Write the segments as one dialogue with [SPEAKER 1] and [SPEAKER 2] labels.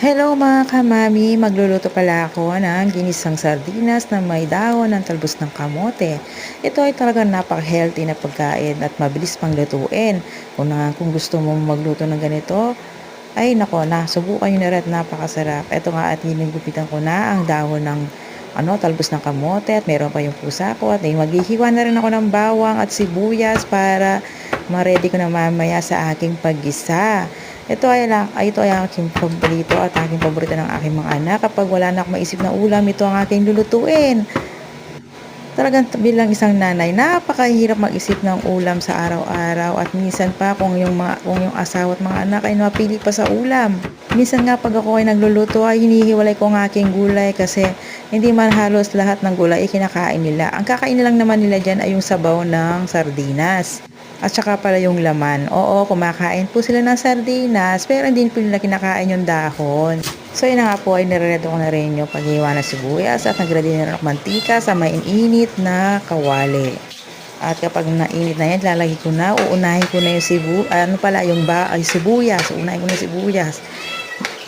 [SPEAKER 1] Hello mga kamami, magluluto pala ako ng ginisang sardinas na may dahon ng talbos ng kamote. Ito ay talagang napaka-healthy na pagkain at mabilis pang lutuin. Kung gusto mong magluto ng ganito, ay nako na, subukan nyo na rin at napakasarap. Ito nga at ginugupitan ko na ang dahon ng talbos ng kamote at meron pa yung pusa ko at maghihiwa na rin ako ng bawang at sibuyas para ma-ready ko na mamaya sa aking paggisa. Ito ay ang aking paborito at aking paborito ng aking mga anak. Kapag wala na akong maisip na ulam, ito ang aking lulutuin. Talagang bilang isang nanay, napakahirap mag-isip ng ulam sa araw-araw at minsan pa kung yung asawa at mga anak ay napili pa sa ulam. Minsan nga pag ako ay nagluluto ay hinihiwalay ko ang aking gulay kasi hindi man halos lahat ng gulay ay kinakain nila. Ang kakain lang naman nila dyan ay yung sabaw ng sardinas. At saka pala yung laman. Oo, kumakain po sila ng sardinas pero hindi po nila kinakain yung dahon. So yun na nga po ay nireredo ko na rin yung paghiwa ng sibuyas at nagready na rin ako mantika sa mainit na kawali. At kapag nainit na yan, lalagay ko na, uunahin ko na yung sibuyas. Uunahin ko na yung sibuyas.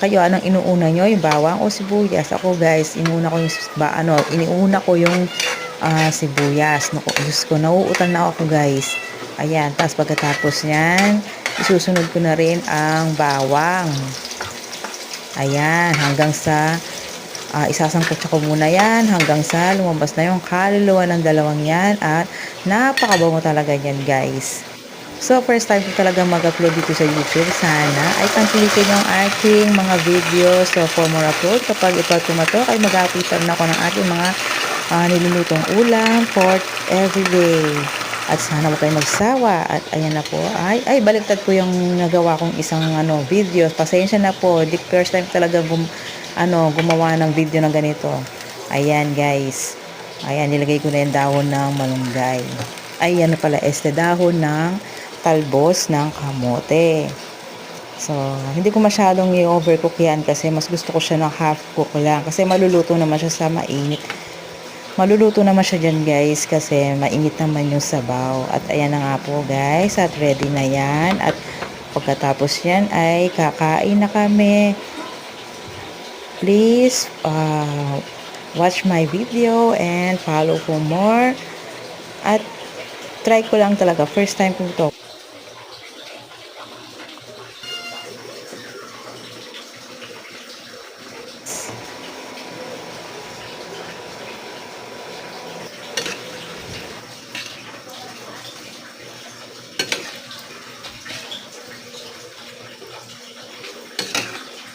[SPEAKER 1] Kayo, anong inuuna nyo? Yung bawang o sibuyas? Ako guys, iniuna ko yung sibuyas. Naku, Diyos ko, nauutang na ako guys. Ayan, tapos pagkatapos yan, isusunod ko na rin ang bawang. Ayan, hanggang sa isasangkot ko muna yan hanggang sa lumabas na yung kaluluwa ng dalawang yan at napakabango talaga yan guys. So first time ko talaga mag-upload dito sa YouTube. Sana ay tangkilikin yung aking mga videos. So for more upload, kapag ito tumatok ay mag-upload na ako ng aking mga nilulutong ulam for everyday. At sana huwag kayo magsawa. At ayan na po. Baliktad ko yung nagawa kong isang video. Pasensya na po. The first time talaga gumawa ng video ng ganito. Ayan guys. Ayan, nilagay ko na yung dahon ng malunggay. Ayan na pala, dahon ng talbos ng kamote. So, hindi ko masyadong i-overcook yan kasi mas gusto ko siya ng half cook lang. Kasi maluluto naman siya sa mainit. Maluluto naman siya dyan guys kasi mainit naman yung sabaw. At ayan na nga po guys at ready na yan. At pagkatapos yan ay kakain na kami. Please watch my video and follow for more. At try ko lang talaga. First time ko to.